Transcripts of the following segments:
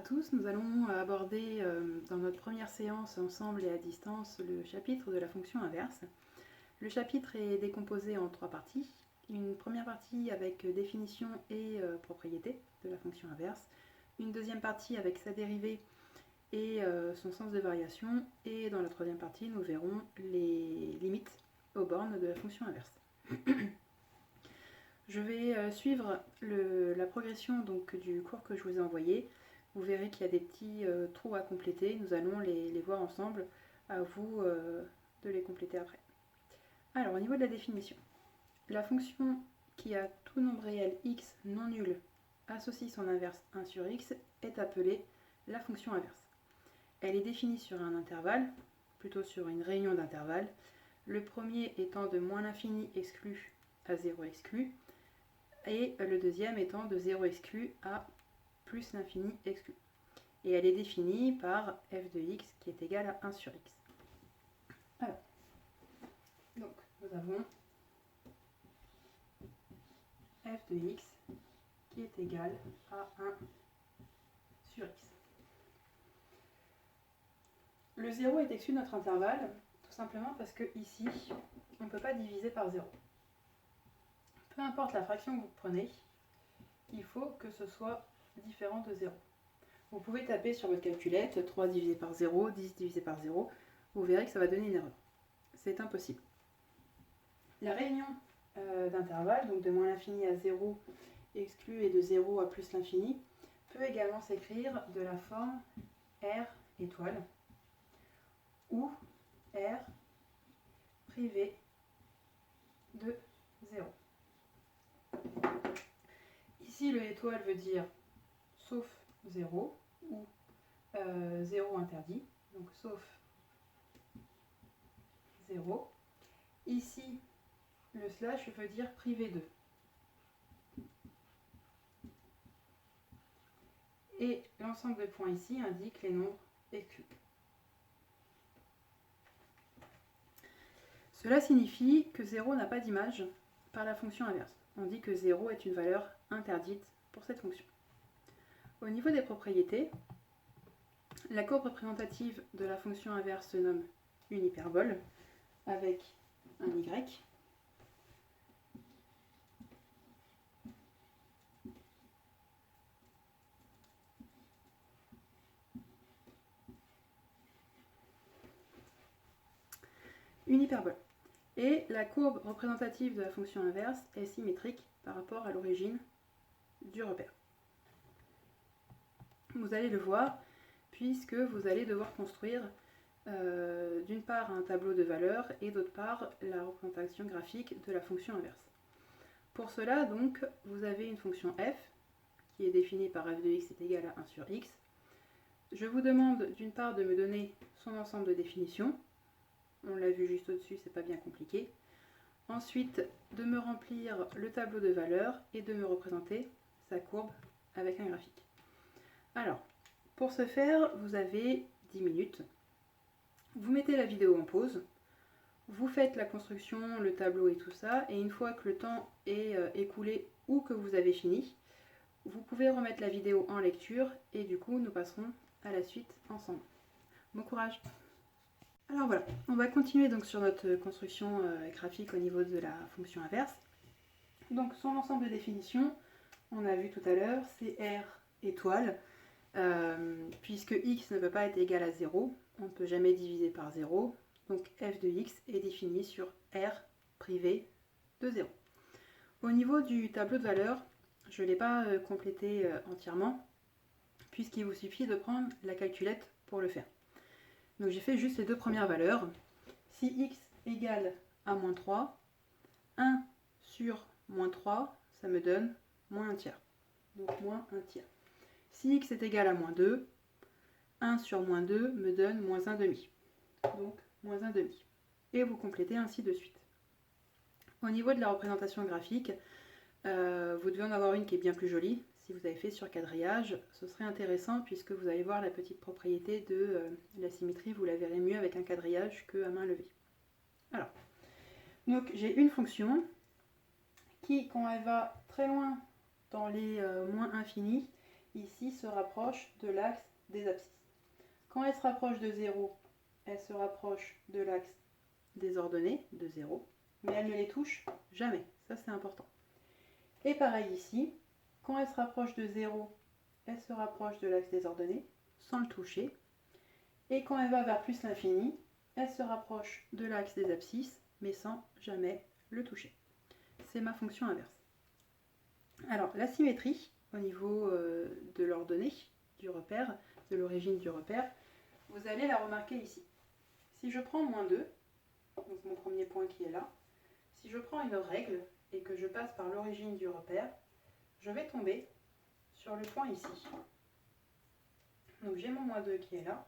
tous, nous allons aborder dans notre première séance ensemble et à distance le chapitre de la fonction inverse. Le chapitre est décomposé en 3 parties. Une première partie avec définition et propriété de la fonction inverse. Une deuxième partie avec sa dérivée et son sens de variation. Et dans la troisième partie, nous verrons les limites aux bornes de la fonction inverse. Je vais suivre la progression donc, du cours que je vous ai envoyé. Vous verrez qu'il y a des petits trous à compléter. Nous allons les voir ensemble. À vous de les compléter après. Alors, au niveau de la définition, la fonction qui a tout nombre réel x non nul associe son inverse 1 sur x est appelée la fonction inverse. Elle est définie sur un intervalle, plutôt sur une réunion d'intervalles. Le premier étant de moins l'infini exclu à 0 exclu, et le deuxième étant de 0 exclu à plus l'infini exclu. Et elle est définie par f de x qui est égal à 1 sur x. Alors, donc nous avons f de x qui est égal à 1 sur x. Le 0 est exclu de notre intervalle, tout simplement parce que ici, on ne peut pas diviser par 0. Peu importe la fraction que vous prenez, il faut que ce soit différent de 0. Vous pouvez taper sur votre calculette 3 divisé par 0, 10 divisé par 0, vous verrez que ça va donner une erreur. C'est impossible. La réunion d'intervalles, donc de moins l'infini à 0 exclu et de 0 à plus l'infini, peut également s'écrire de la forme R étoile ou R privé de 0. Ici, le étoile veut dire sauf 0 ou 0 interdit, donc sauf 0. Ici, le slash veut dire privé de. Et l'ensemble de points ici indique les nombres exclus. Cela signifie que 0 n'a pas d'image par la fonction inverse. On dit que 0 est une valeur interdite pour cette fonction. Au niveau des propriétés, la courbe représentative de la fonction inverse se nomme une hyperbole avec un y. Une hyperbole. Et la courbe représentative de la fonction inverse est symétrique par rapport à l'origine du repère. Vous allez le voir, puisque vous allez devoir construire d'une part un tableau de valeurs et d'autre part la représentation graphique de la fonction inverse. Pour cela, donc, vous avez une fonction f qui est définie par f de x est égal à 1 sur x. Je vous demande d'une part de me donner son ensemble de définitions. On l'a vu juste au-dessus, c'est pas bien compliqué. Ensuite, de me remplir le tableau de valeurs et de me représenter sa courbe avec un graphique. Alors, pour ce faire, vous avez 10 minutes. Vous mettez la vidéo en pause, vous faites la construction, le tableau et tout ça, et une fois que le temps est écoulé ou que vous avez fini, vous pouvez remettre la vidéo en lecture et du coup, nous passerons à la suite ensemble. Bon courage! Alors voilà, on va continuer donc sur notre construction graphique au niveau de la fonction inverse. Donc son ensemble de définitions, on a vu tout à l'heure, c'est R étoile, puisque x ne peut pas être égal à 0, on ne peut jamais diviser par 0, donc f de x est défini sur R privé de 0. Au niveau du tableau de valeurs, je ne l'ai pas complété entièrement, puisqu'il vous suffit de prendre la calculette pour le faire. Donc j'ai fait juste les deux premières valeurs. Si x égale à moins 3, 1 sur moins 3, ça me donne moins 1 tiers. Donc moins 1 tiers. Si x est égal à moins 2, 1 sur moins 2 me donne moins 1 demi. Donc moins 1 demi. Et vous complétez ainsi de suite. Au niveau de la représentation graphique, vous devez en avoir une qui est bien plus jolie. Si vous avez fait sur quadrillage, ce serait intéressant puisque vous allez voir la petite propriété de la symétrie, vous la verrez mieux avec un quadrillage qu'à main levée. Alors, donc j'ai une fonction qui, quand elle va très loin dans les moins infinis, ici, se rapproche de l'axe des abscisses. Quand elle se rapproche de 0, elle se rapproche de l'axe des ordonnées, de 0, mais elle ne les touche jamais. Ça, c'est important. Et pareil ici, quand elle se rapproche de 0, elle se rapproche de l'axe des ordonnées, sans le toucher. Et quand elle va vers plus l'infini, elle se rapproche de l'axe des abscisses, mais sans jamais le toucher. C'est ma fonction inverse. Alors, la symétrie, au niveau de l'ordonnée, du repère, de l'origine du repère, vous allez la remarquer ici. Si je prends moins 2, donc mon premier point qui est là, si je prends une règle et que je passe par l'origine du repère, je vais tomber sur le point ici. Donc j'ai mon moins 2 qui est là.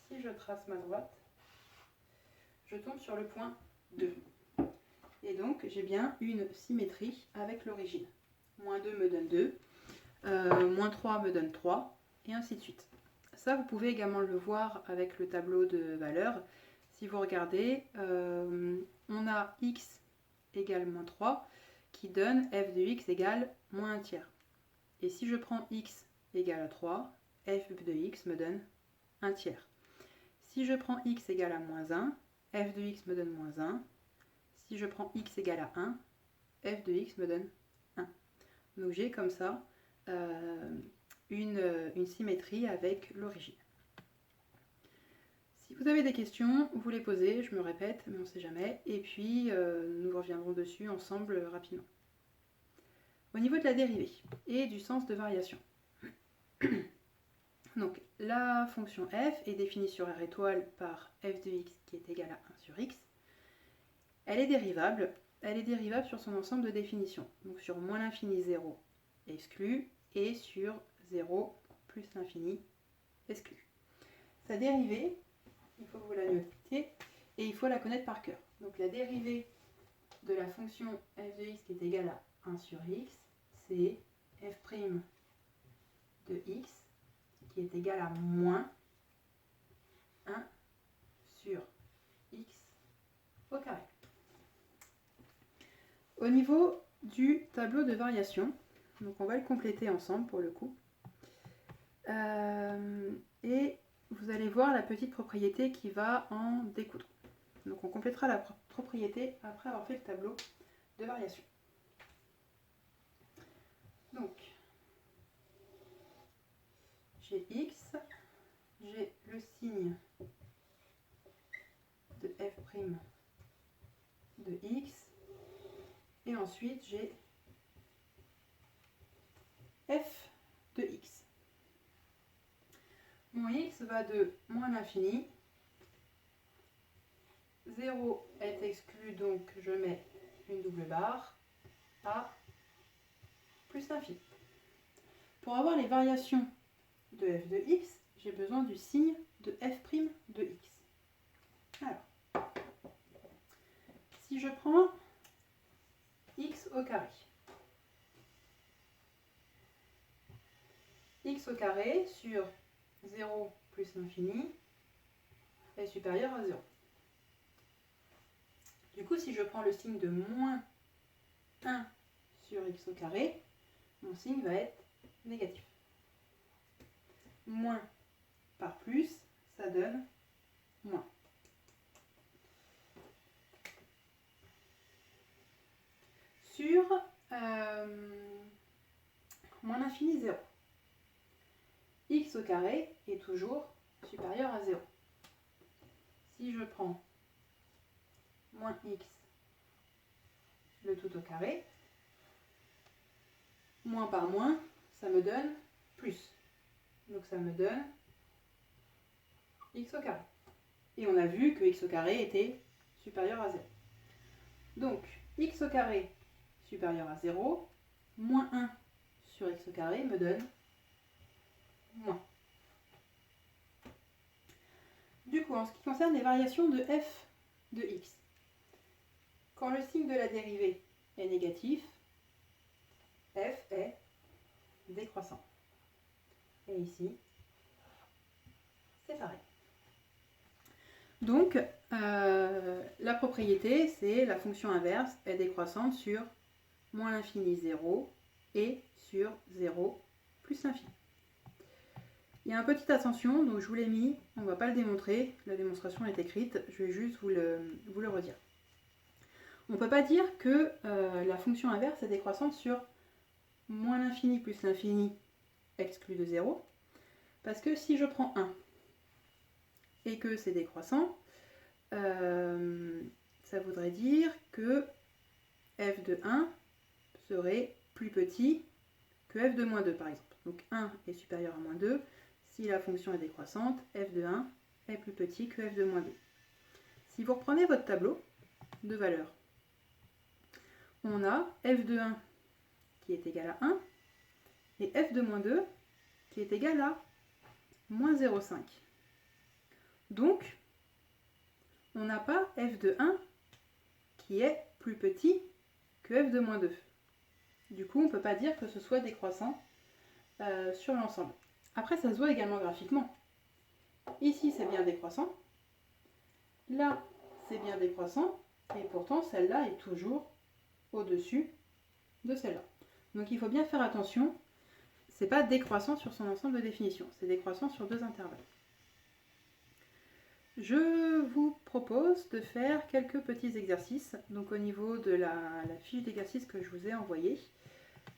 Si je trace ma droite, je tombe sur le point 2. Et donc j'ai bien une symétrie avec l'origine. Moins 2 me donne 2, moins 3 me donne 3, et ainsi de suite. Ça, vous pouvez également le voir avec le tableau de valeurs. Si vous regardez, on a x égale moins 3, qui donne f de x égale moins 1 tiers. Et si je prends x égale à 3, f de x me donne 1 tiers. Si je prends x égale à moins 1, f de x me donne moins 1. Si je prends x égale à 1, f de x me donne 1. Donc j'ai comme ça une symétrie avec l'origine. Si vous avez des questions, vous les posez, je me répète, mais on ne sait jamais. Et puis nous reviendrons dessus ensemble rapidement. Au niveau de la dérivée et du sens de variation. Donc la fonction f est définie sur r étoile par f de x qui est égal à 1 sur x. Elle est dérivable sur son ensemble de définitions. Donc sur moins l'infini 0 exclu et sur 0 plus l'infini exclu. Sa dérivée, il faut que vous la notiez et il faut la connaître par cœur. Donc la dérivée de la fonction f de x qui est égale à 1 sur x, c'est f' de x qui est égal à moins 1 sur x au carré. Au niveau du tableau de variation, donc on va le compléter ensemble pour le coup. Et vous allez voir la petite propriété qui va en découdre. Donc on complétera la propriété après avoir fait le tableau de variation. Donc j'ai x, j'ai le signe de f' de x, et ensuite j'ai f de x. Mon x va de moins l'infini, 0 est exclu, donc je mets une double barre, à plus l'infini. Pour avoir les variations de f de x, j'ai besoin du signe de f' de x. Alors, si je prends x au carré, x au carré sur 0 plus l'infini est supérieur à 0. Du coup, si je prends le signe de moins 1 sur x au carré, mon signe va être négatif. Moins par plus, ça donne moins. Sur moins l'infini 0. X au carré est toujours supérieur à 0. Si je prends moins x, le tout au carré, moins par moins, ça me donne plus. Donc ça me donne x au carré. Et on a vu que x au carré était supérieur à 0. Donc x au carré supérieur à 0, moins 1 sur x au carré me donne moins. Du coup, en ce qui concerne les variations de f de x, quand le signe de la dérivée est négatif, f est décroissant. Et ici, c'est pareil. Donc, la propriété, c'est la fonction inverse est décroissante sur moins l'infini 0 et sur 0 plus l'infini. Il y a une petite attention, donc je vous l'ai mis, on ne va pas le démontrer, la démonstration est écrite, je vais juste vous le redire. On ne peut pas dire que la fonction inverse est décroissante sur moins l'infini plus l'infini exclu de 0, parce que si je prends 1 et que c'est décroissant, ça voudrait dire que f de 1 serait plus petit que f de moins 2 par exemple. Donc 1 est supérieur à moins 2, si la fonction est décroissante, f de 1 est plus petit que f de moins 2. Si vous reprenez votre tableau de valeurs, on a f de 1 qui est égal à 1 et f de moins 2 qui est égal à moins 0,5. Donc, on n'a pas f de 1 qui est plus petit que f de moins 2. Du coup, on ne peut pas dire que ce soit décroissant sur l'ensemble. Après, ça se voit également graphiquement. Ici, c'est bien décroissant. Là, c'est bien décroissant. Et pourtant, celle-là est toujours au-dessus de celle-là. Donc, il faut bien faire attention. C'est pas décroissant sur son ensemble de définition. C'est décroissant sur deux intervalles. Je vous propose de faire quelques petits exercices. Donc, au niveau de la fiche d'exercice que je vous ai envoyée,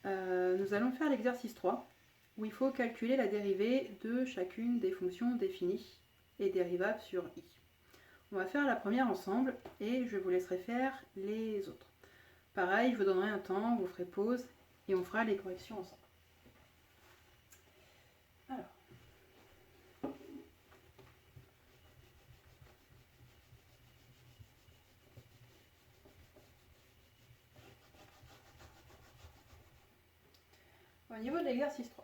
nous allons faire l'exercice 3, où il faut calculer la dérivée de chacune des fonctions définies et dérivables sur i. On va faire la première ensemble et je vous laisserai faire les autres. Pareil, je vous donnerai un temps, vous ferez pause et on fera les corrections ensemble. Alors. Au niveau de l'exercice 3.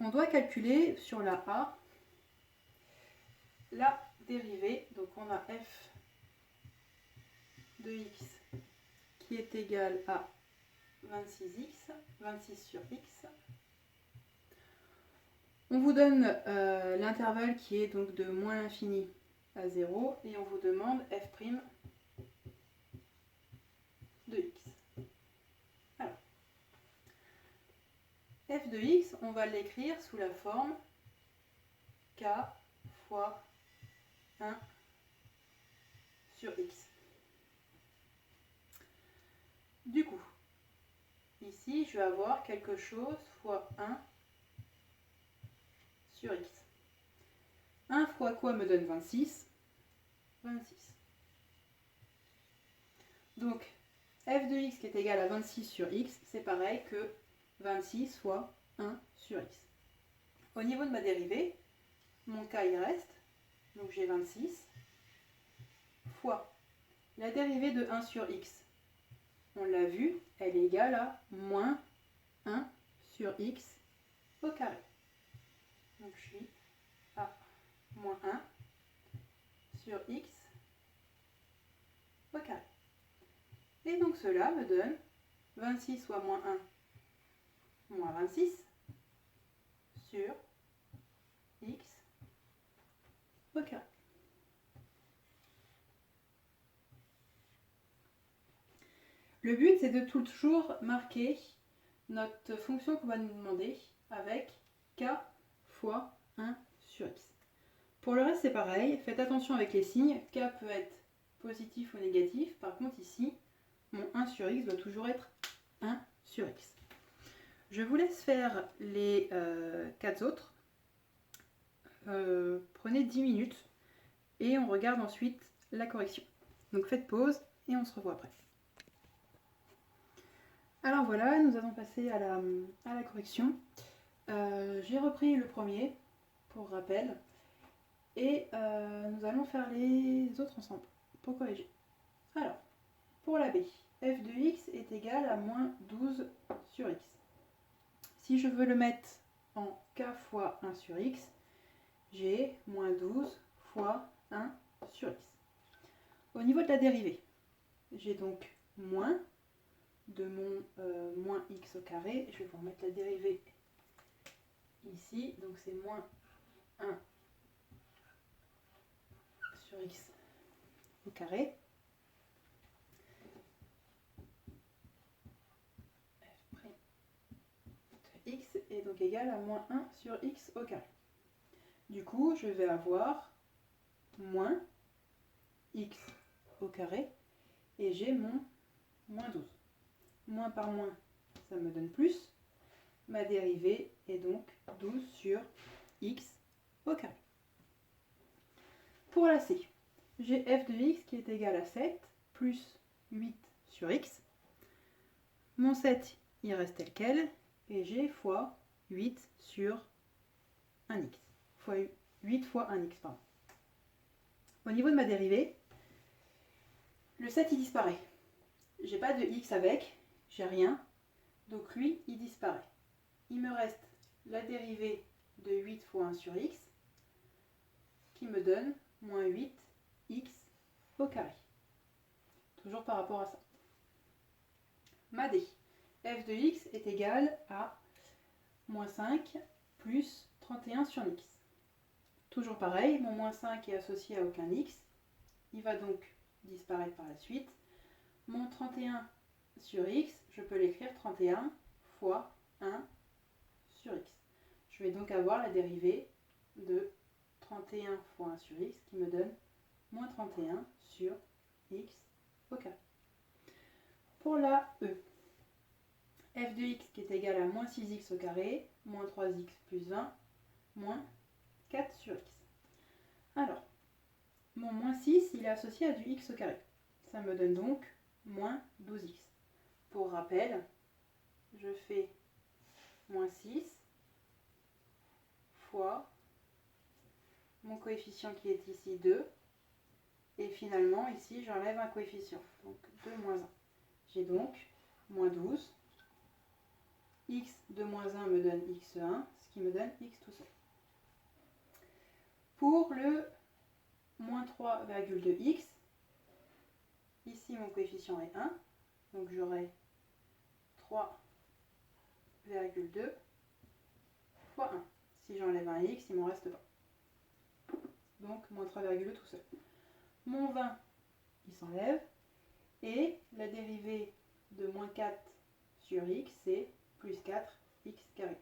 On doit calculer sur la A la dérivée. Donc on a f de x qui est égal à 26x, 26 sur x. On vous donne l'intervalle qui est donc de moins l'infini à 0 et on vous demande f' de x. Alors, f de x, on va l'écrire sous la forme k fois 1 sur x. Du coup, ici, je vais avoir quelque chose fois 1 sur x. 1 fois quoi me donne 26 ? 26. Donc, f de x qui est égal à 26 sur x, c'est pareil que 26 fois 1 sur x. Au niveau de ma dérivée, mon k il reste, donc j'ai 26, fois la dérivée de 1 sur x. On l'a vu, elle est égale à moins 1 sur x au carré. Donc je suis à moins 1 sur x au carré. Et donc cela me donne 26 fois moins 1, moins 26 sur x au carré. Le but, c'est de toujours marquer notre fonction qu'on va nous demander avec k fois 1 sur x. Pour le reste, c'est pareil. Faites attention avec les signes. K peut être positif ou négatif. Par contre, ici, mon 1 sur x doit toujours être 1 sur x. Je vous laisse faire les 4 autres. Prenez 10 minutes et on regarde ensuite la correction. Donc faites pause et on se revoit après. Alors voilà, nous allons passer à la correction. J'ai repris le premier pour rappel et nous allons faire les autres ensemble pour corriger. Alors, pour la B, f de x est égal à moins 12 sur x. Si je veux le mettre en k fois 1 sur x, j'ai moins 12 fois 1 sur x. Au niveau de la dérivée, j'ai donc moins de mon moins x au carré. Je vais vous remettre la dérivée ici. Donc c'est moins 1 sur x au carré. est donc égal à moins 1 sur x au carré. Du coup, je vais avoir moins x au carré et j'ai mon moins 12. Moins par moins, ça me donne plus. Ma dérivée est donc 12 sur x au carré. Pour la C, j'ai f de x qui est égal à 7 plus 8 sur x. Mon 7, il reste tel quel, et j'ai fois 8 sur 1x. 8 fois 1x, pardon. Au niveau de ma dérivée, le 7 il disparaît. J'ai pas de x avec, j'ai rien, donc lui il disparaît. Il me reste la dérivée de 8 fois 1 sur x qui me donne moins 8x au carré. Toujours par rapport à ça. Ma D, f de x est égal à moins 5 plus 31 sur x. Toujours pareil, mon moins 5 est associé à aucun x. Il va donc disparaître par la suite. Mon 31 sur x, je peux l'écrire 31 fois 1 sur x. Je vais donc avoir la dérivée de 31 fois 1 sur x qui me donne moins 31 sur x au carré. Pour la E, f de x qui est égal à moins 6x au carré, moins 3x plus 20, moins 4 sur x. Alors, mon moins 6, il est associé à du x au carré. Ça me donne donc moins 12x. Pour rappel, je fais moins 6 fois mon coefficient qui est ici 2. Et finalement, ici, j'enlève un coefficient. Donc 2 moins 1. J'ai donc moins 12. X de moins 1 me donne x1, ce qui me donne x tout seul. Pour le moins 3,2x, ici mon coefficient est 1, donc j'aurai 3,2 fois 1. Si j'enlève un x, il m'en reste pas. Donc moins 3,2 tout seul. Mon 20, il s'enlève, et la dérivée de moins 4 sur x, c'est plus 4x carré.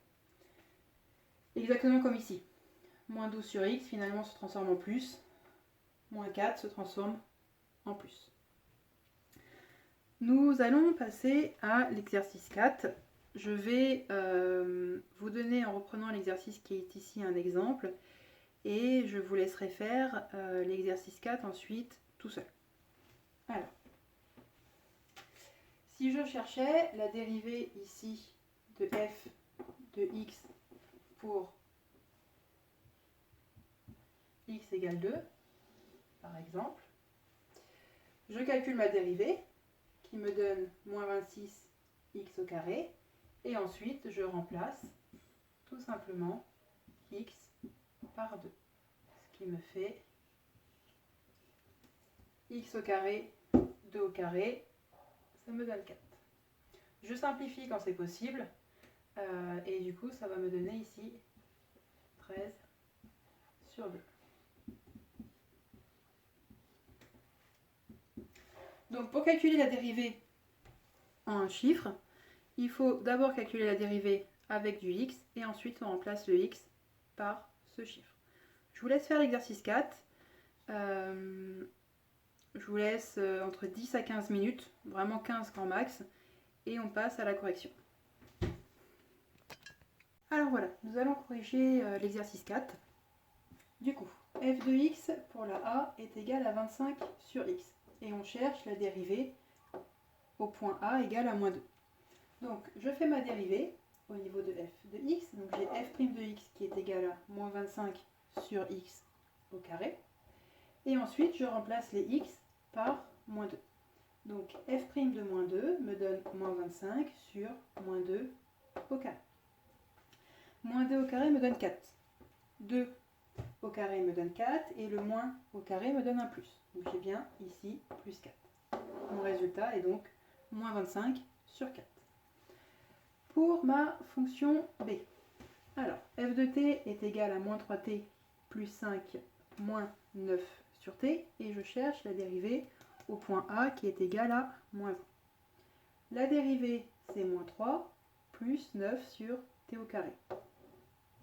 Exactement comme ici. Moins 12 sur x, finalement, se transforme en plus. Moins 4 se transforme en plus. Nous allons passer à l'exercice 4. Je vais vous donner, en reprenant l'exercice qui est ici, un exemple. Et je vous laisserai faire l'exercice 4 ensuite, tout seul. Alors, si je cherchais la dérivée ici de f de x pour x égale 2, par exemple, je calcule ma dérivée qui me donne moins 26x au carré, et ensuite je remplace tout simplement x par 2, ce qui me fait x au carré, 2 au carré, ça me donne 4. Je simplifie quand c'est possible, et du coup ça va me donner ici 13 sur 2. Donc pour calculer la dérivée en un chiffre, il faut d'abord calculer la dérivée avec du x, et ensuite on remplace le x par ce chiffre. Je vous laisse faire l'exercice 4. Je vous laisse entre 10 à 15 minutes, vraiment 15 grand max, et on passe à la correction. Alors voilà, nous allons corriger l'exercice 4. Du coup, f de x pour la a est égal à 25 sur x. Et on cherche la dérivée au point a égale à moins 2. Donc je fais ma dérivée au niveau de f de x. Donc j'ai f' de x qui est égal à moins 25 sur x au carré. Et ensuite je remplace les x par moins 2. Donc f' de moins 2 me donne moins 25 sur moins 2 au carré. Moins 2 au carré me donne 4. 2 au carré me donne 4 et le moins au carré me donne un plus. Donc j'ai bien ici plus 4. Mon résultat est donc moins 25 sur 4. Pour ma fonction b, alors f de t est égal à moins 3t plus 5 moins 9 sur t, et je cherche la dérivée au point a qui est égal à moins 20. La dérivée c'est moins 3, plus 9 sur t au carré.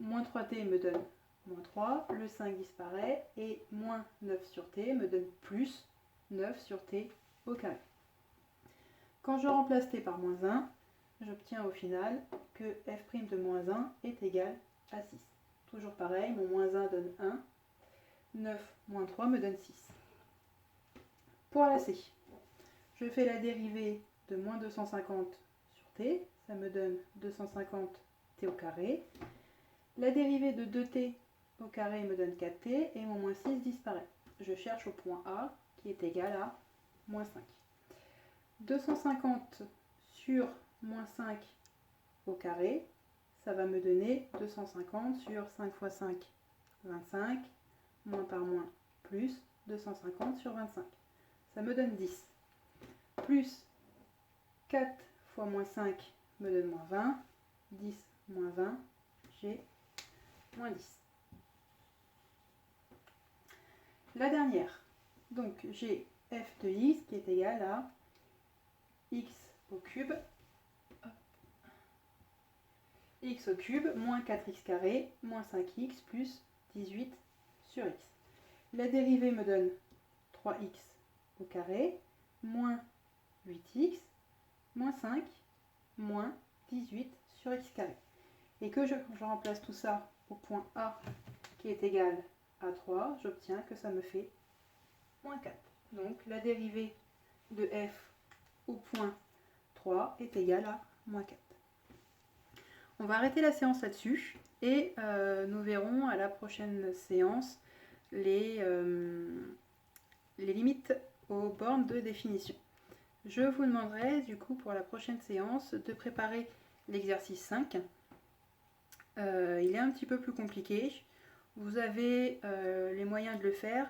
Moins 3t me donne moins 3, le 5 disparaît, et moins 9 sur t me donne plus 9 sur t au carré. Quand je remplace t par moins 1, j'obtiens au final que f' de moins 1 est égal à 6. Toujours pareil, mon moins 1 donne 1, 9 moins 3 me donne 6. Pour la c, je fais la dérivée de moins 250 sur t, ça me donne 250 t au carré. La dérivée de 2t au carré me donne 4t et mon moins 6 disparaît. Je cherche au point A qui est égal à moins 5. 250 sur moins 5 au carré, ça va me donner 250 sur 5 fois 5, 25, moins par moins, plus 250 sur 25. Ça me donne 10. Plus 4 fois moins 5 me donne moins 20, 10 moins 20, j'ai moins 10. La dernière, donc j'ai f de x qui est égal à x au cube, moins 4x carré, moins 5x plus 18 sur x. La dérivée me donne 3x au carré, moins 8x, moins 5, moins 18 sur x carré. Et que je remplace tout ça au point A qui est égal à 3, j'obtiens que ça me fait moins 4. Donc la dérivée de f au point 3 est égale à moins 4. On va arrêter la séance là-dessus et nous verrons à la prochaine séance les limites aux bornes de définition. Je vous demanderai du coup pour la prochaine séance de préparer l'exercice 5. Il est un petit peu plus compliqué. Vous avez les moyens de le faire.